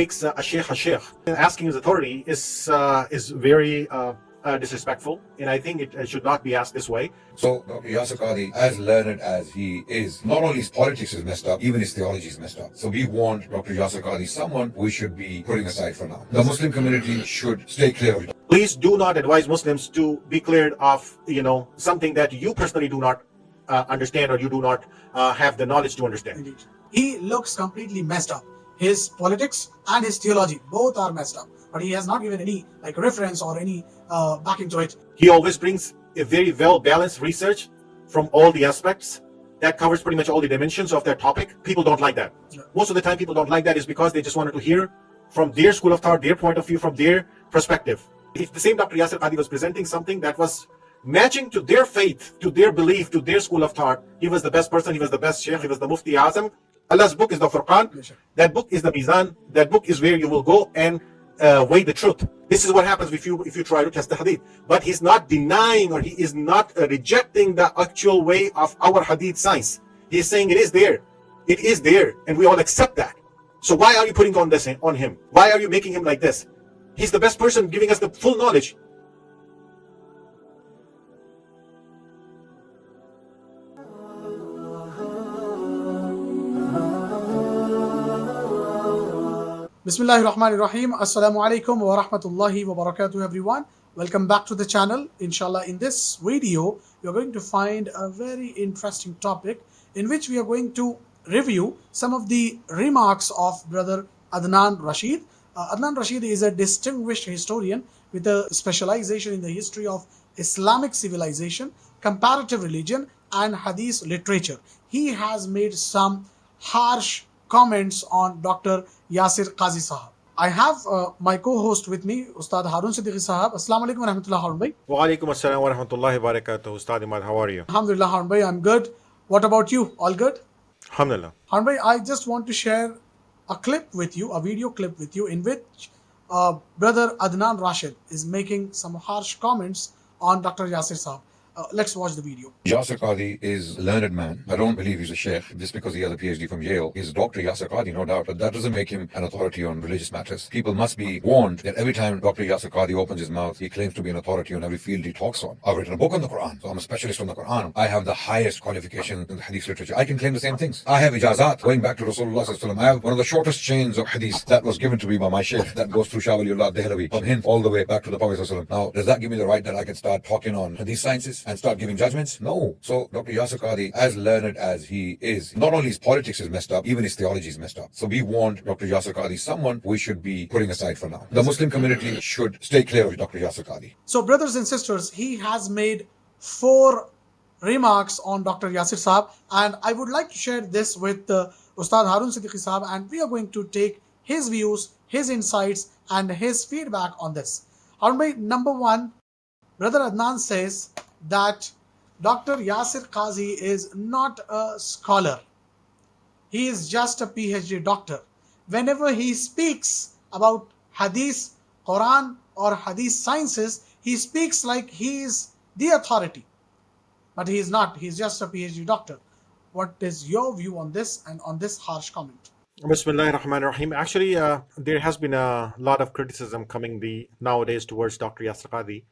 makes a sheikh? Asking his authority is very disrespectful, and I think it should not be asked this way. So Dr. Yasir Qadhi, as learned as he is, not only his politics is messed up, even his theology is messed up. So we want Dr. Yasir Qadhi someone we should be putting aside for now. The Muslim community should stay clear of it. Please do not advise Muslims to be cleared of, something that you personally do not understand, or you do not have the knowledge to understand. Indeed. He looks completely messed up. His politics and his theology both are messed up, but he has not given any reference or any backing to it. He always brings a very well balanced research from all the aspects that covers pretty much all the dimensions of that topic. People don't like that. Yeah. Most of the time people don't like that is because they just wanted to hear from their school of thought, their point of view, from their perspective. If the same Dr. Yasir Qadhi was presenting something that was matching to their faith, to their belief, to their school of thought, he was the best person, he was the best Sheikh, he was the Mufti Azam. Allah's book is the Qur'an. That book is the Mizan. That book is where you will go and weigh the truth. This is what happens if you try to test the hadith. But he's not denying, or he is not rejecting the actual way of our hadith science. He's saying it is there. It is there, and we all accept that. So why are you putting on this on him? Why are you making him like this? He's the best person giving us the full knowledge. Bismillahir Rahmanir Rahim. Assalamu alaikum wa rahmatullahi wa barakatuh, everyone. Welcome back to the channel. Inshallah, in this video, you're going to find a very interesting topic in which we are going to review some of the remarks of Brother Adnan Rashid. Adnan Rashid is a distinguished historian with a specialization in the history of Islamic civilization, comparative religion, and hadith literature. He has made some harsh comments on Dr. Yasir Qadhi Sahab. I have my co-host with me, Ustad Haroon Siddiqui Sahab. Assalamu alaikum wa rahmatullah, Haroon bhai. Wa alaikum assalam wa rahmatullahi wa barakatuh. Ustad Imad, how are you? Alhamdulillah, Haroon bhai, I'm good. What about you? All good? Alhamdulillah. Haroon bhai, I just want to share a clip with you, a video clip with you, in which Brother Adnan Rashid is making some harsh comments on Dr. Yasir Sahab. Let's watch the video. Yasir Qadhi is a learned man. I don't believe he's a sheikh just because he has a PhD from Yale. He's Dr. Yasir Qadhi, no doubt, but that doesn't make him an authority on religious matters. People must be warned that every time Dr. Yasir Qadhi opens his mouth, he claims to be an authority on every field he talks on. I've written a book on the Qur'an, so I'm a specialist on the Qur'an. I have the highest qualification in the hadith literature. I can claim the same things. I have ijazat going back to Rasulullah sallallahu alaihi wasallam. I have one of the shortest chains of hadith that was given to me by my sheikh that goes through Shah Waliullah Dehlavi, from Hind all the way back to the Prophet sallallahu alaihi wasallam. Now, does that give me the right that I can start talking on hadith sciences and start giving judgments? No. So Dr. Yasir Qadhi, as learned as he is, not only his politics is messed up, even his theology is messed up. So we want Dr. Yasir Qadhi someone we should be putting aside for now. The Muslim community should stay clear of Dr. Yasir Qadhi. So, brothers and sisters, he has made 4 remarks on Dr. Yasir Sahab, and I would like to share this with Ustad Haroon Siddiqui Sahab, and we are going to take his views, his insights, and his feedback on this. Haroon bhai, number 1, Brother Adnan says that Dr. Yasir Qadhi is not a scholar. He is just a PhD doctor. Whenever he speaks about hadith, Quran, or hadith sciences, he speaks like he is the authority. But he is not. He is just a PhD doctor. What is your view on this and on this harsh comment? Bismillahir Rahmanir Rahim. Actually, there has been a lot of criticism coming nowadays towards Dr. Yasir Qadhi.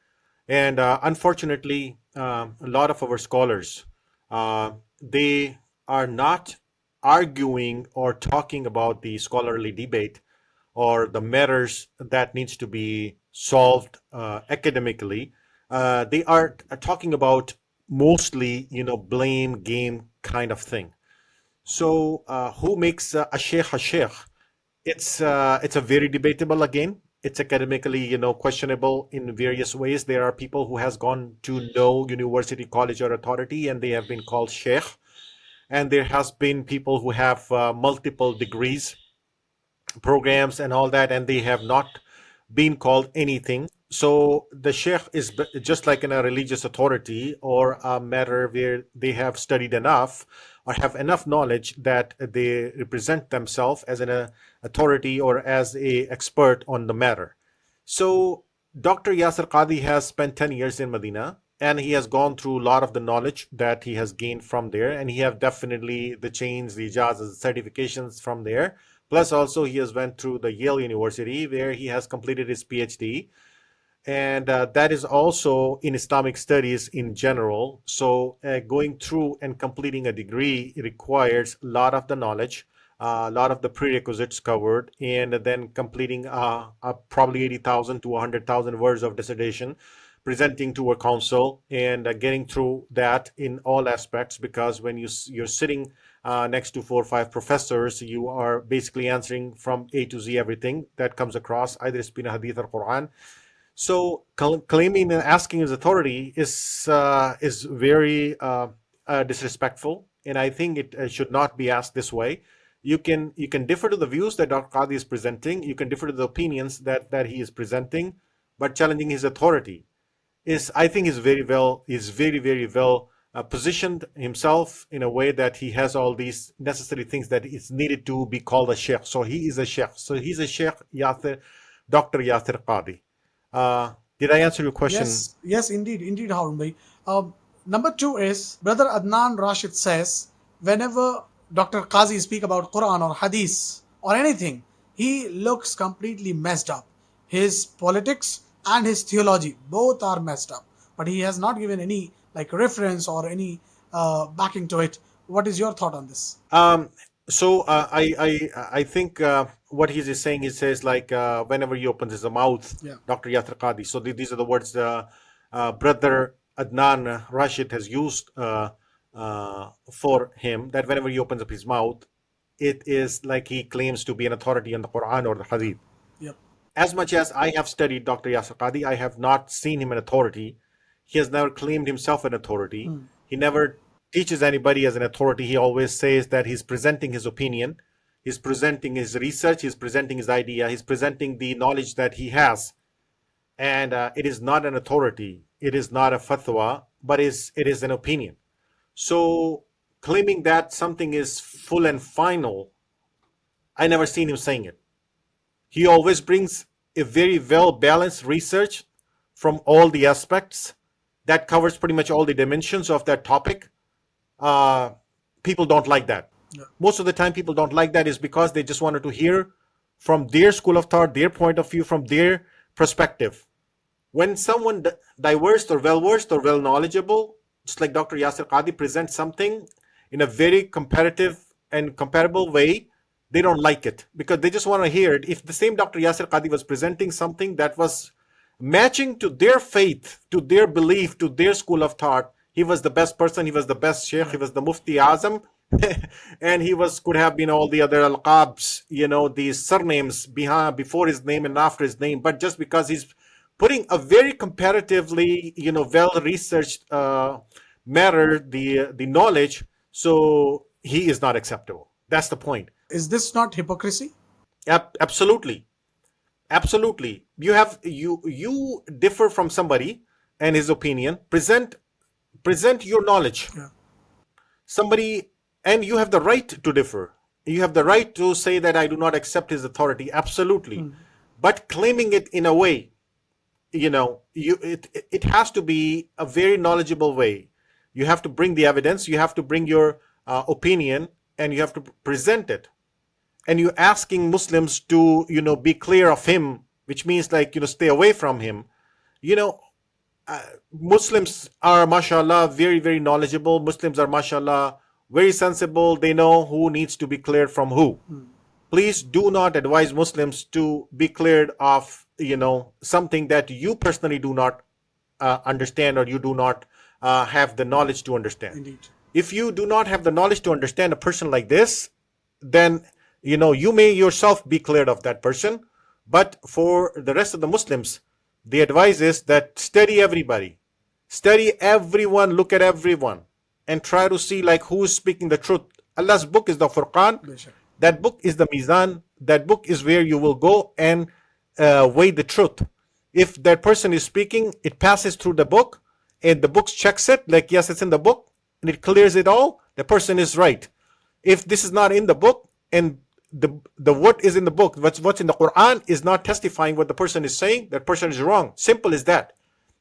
And unfortunately, a lot of our scholars, they are not arguing or talking about the scholarly debate or the matters that needs to be solved academically. They are talking about mostly, blame game kind of thing. So who makes a sheikh a sheikh? It's a very debatable again. It's academically, questionable in various ways. There are people who has gone to no university, college, or authority, and they have been called sheikh. And there has been people who have multiple degrees, programs, and all that, and they have not been called anything. So the sheikh is just like in a religious authority or a matter where they have studied enough or have enough knowledge that they represent themselves as an authority or as a expert on the matter. So Dr. Yasir Qadhi has spent 10 years in Medina, and he has gone through a lot of the knowledge that he has gained from there, and he have definitely the chains, the ijazas, the certifications from there. Plus, also he has went through the Yale University where he has completed his PhD, and that is also in Islamic studies in general. So going through and completing a degree requires a lot of the knowledge, a lot of the prerequisites covered, and then completing probably 80,000 to 100,000 words of dissertation, presenting to a council, and getting through that in all aspects. Because when you're sitting next to 4 or 5 professors, you are basically answering from A to Z everything that comes across, either it's been a hadith or Quran. So claiming and asking his authority is very disrespectful, and I think it should not be asked this way. You can differ to the views that Dr. Qadhi is presenting. You can differ to the opinions that he is presenting, but challenging his authority is, I think, is very well positioned himself in a way that he has all these necessary things that is needed to be called a sheikh. So he is a sheikh. So he's a sheikh, Dr. Yasir Qadhi. Did I answer your question? Yes, indeed, Haroon bhai. Number 2 is Brother Adnan Rashid says whenever Dr. Qazi speak about Quran or Hadith or anything, he looks completely messed up. His politics and his theology both are messed up, but he has not given any like reference or any backing to it. What is your thought on this? I think what he is saying, he says like whenever he opens his mouth, Yeah. Dr. Yasir Qadhi. So these are the words Brother Adnan Rashid has used for him, that whenever he opens up his mouth, it is like he claims to be an authority on the Quran or the Hadith. Yep. As much as I have studied Dr. Yasir Qadhi, I have not seen him an authority. He has never claimed himself an authority. He never teaches anybody as an authority. He always says that he's presenting his opinion, he's presenting his research, he's presenting his idea, he's presenting the knowledge that he has. And it is not an authority, it is not a fatwa, but it is an opinion. So claiming that something is full and final, I never seen him saying it. He always brings a very well balanced research from all the aspects that covers pretty much all the dimensions of that topic. People don't like that. Yeah. Most of the time people don't like that is because they just wanted to hear from their school of thought, their point of view, from their perspective. When someone diverse or well-versed or well-knowledgeable, just like Dr. Yasir Qadhi, presents something in a very comparative and comparable way, they don't like it because they just want to hear it. If the same Dr. Yasir Qadhi was presenting something that was matching to their faith, to their belief, to their school of thought, he was the best person, he was the best sheikh, he was the mufti azam, and he could have been all the other alqabs, these surnames before his name and after his name. But just because he's putting a very comparatively, well-researched matter, the knowledge, so he is not acceptable. That's the point. Is this not hypocrisy? Absolutely. You differ from somebody and his opinion. Present your knowledge. Yeah. Somebody, and you have the right to differ. You have the right to say that I do not accept his authority. Absolutely. But claiming it in a way, it has to be a very knowledgeable way. You have to bring the evidence, you have to bring your opinion, and you have to present it. And you're asking Muslims to, be clear of him, which means like, stay away from him. Muslims are, mashallah, very, very knowledgeable. Muslims are, mashallah, very sensible. They know who needs to be cleared from who. Please do not advise Muslims to be cleared of, something that you personally do not understand, or you do not have the knowledge to understand. Indeed. If you do not have the knowledge to understand a person like this, then you may yourself be cleared of that person. But for the rest of the Muslims, the advice is that study everybody, study everyone, look at everyone, and try to see like who is speaking the truth. Allah's book is the Furqan. That book is the Mizan. That book is where you will go and weigh the truth. If that person is speaking, it passes through the book, and the book checks it, like yes, it's in the book, and it clears it all, the person is right. If this is not in the book, and the what is in the book, what's in the Quran is not testifying what the person is saying, that person is wrong. Simple as that.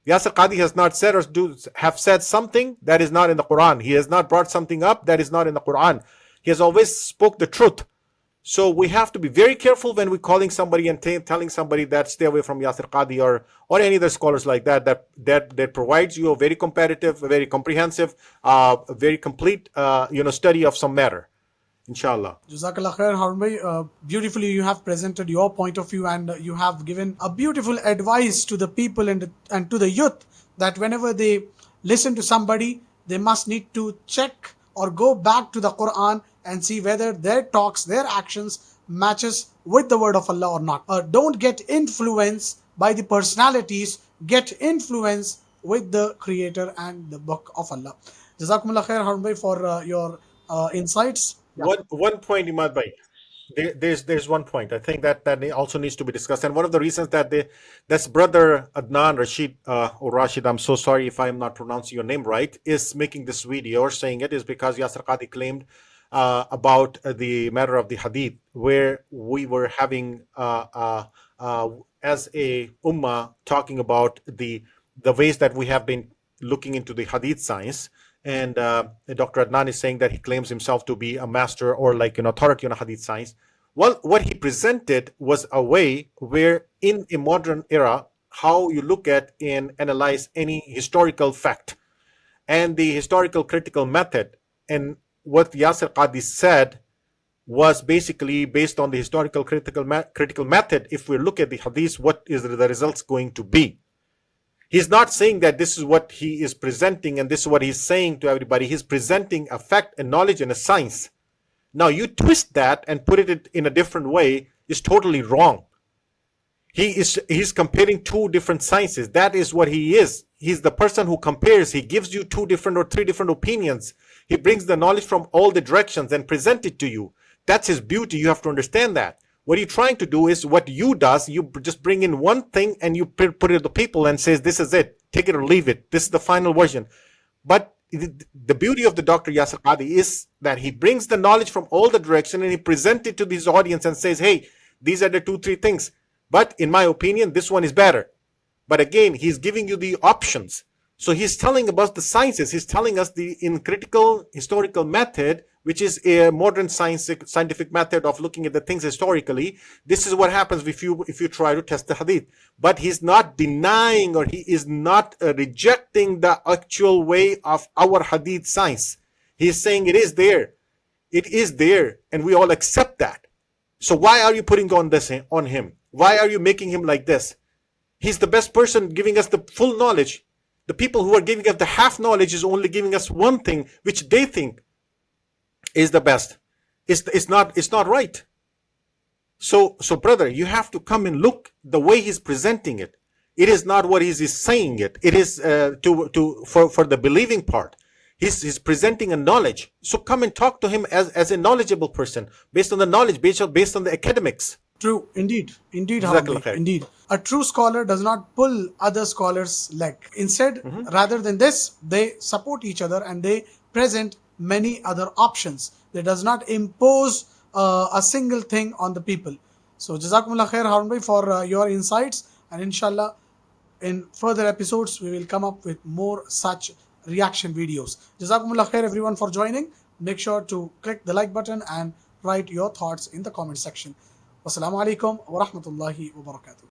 Yasir Qadhi has not said or have said something that is not in the Quran. He has not brought something up that is not in the Quran. He has always spoke the truth. So we have to be very careful when we're calling somebody and telling somebody that stay away from Yasir Qadhi or any other scholars like that provides you a very competitive, a very comprehensive, a very complete study of some matter. Inshallah. Jazakallah khair, Haroon bhai. Beautifully, you have presented your point of view, and you have given a beautiful advice to the people and to the youth that whenever they listen to somebody, they must need to check or go back to the Quran and see whether their talks, their actions matches with the word of Allah or not. Don't get influenced by the personalities, get influenced with the creator and the book of Allah. Jazakumullah khair, Haroon bhai, for your insights. Yeah. One point, Imad bhai. There's one point I think that also needs to be discussed, and one of the reasons that's Brother Adnan Rashid or Rashid, I'm so sorry if I'm not pronouncing your name right, is making this video or saying it is because Yasir Qadhi claimed about the matter of the hadith, where we were having as a ummah talking about the ways that we have been looking into the hadith science. And Dr. Adnan is saying that he claims himself to be a master or like an authority on hadith science. Well, what he presented was a way where in a modern era, how you look at and analyze any historical fact and the historical critical method. And what Yasir Qadhi said was basically based on the historical critical method. If we look at the hadith, what is the results going to be? He's not saying that this is what he is presenting and this is what he's saying to everybody. He's presenting a fact, a knowledge, and a science. Now you twist that and put it in a different way is totally wrong. He's comparing two different sciences. That is what he is. He's the person who compares. He gives you two different or three different opinions. He brings the knowledge from all the directions and present it to you. That's his beauty. You have to understand that. What you're trying to do is what you does, you just bring in one thing and you put it to the people and says, this is it, take it or leave it. This is the final version. But the beauty of the Dr. Yasir Qadhi is that he brings the knowledge from all the direction and he presents it to his audience and says, hey, these are the 2-3 things. But in my opinion, this one is better. But again, he's giving you the options. So he's telling about the sciences. He's telling us in critical historical method, which is a modern scientific method of looking at the things historically. This is what happens if you try to test the hadith. But he's not denying or he is not rejecting the actual way of our hadith science. He's saying it is there. It is there, and we all accept that. So why are you putting on him? Why are you making him like this? He's the best person giving us the full knowledge. The people who are giving us the half knowledge is only giving us one thing which they think is the best. It's not right. So brother, you have to come and look the way he's presenting it. It is not what he's saying it. It is for the believing part. He's presenting a knowledge. So come and talk to him as a knowledgeable person based on the knowledge, based on the academics. True, indeed, Jazakallah khair. indeed. A true scholar does not pull other scholars' leg. Instead, rather than this, they support each other and they present many other options. They does not impose a single thing on the people. So, Jazakumullah khair, Haroon bhai, for your insights, and inshallah, in further episodes, we will come up with more such reaction videos. Jazakumullah khair, everyone, for joining. Make sure to click the like button and write your thoughts in the comment section. Wassalamu alaikum wa rahmatullahi wa barakatuh.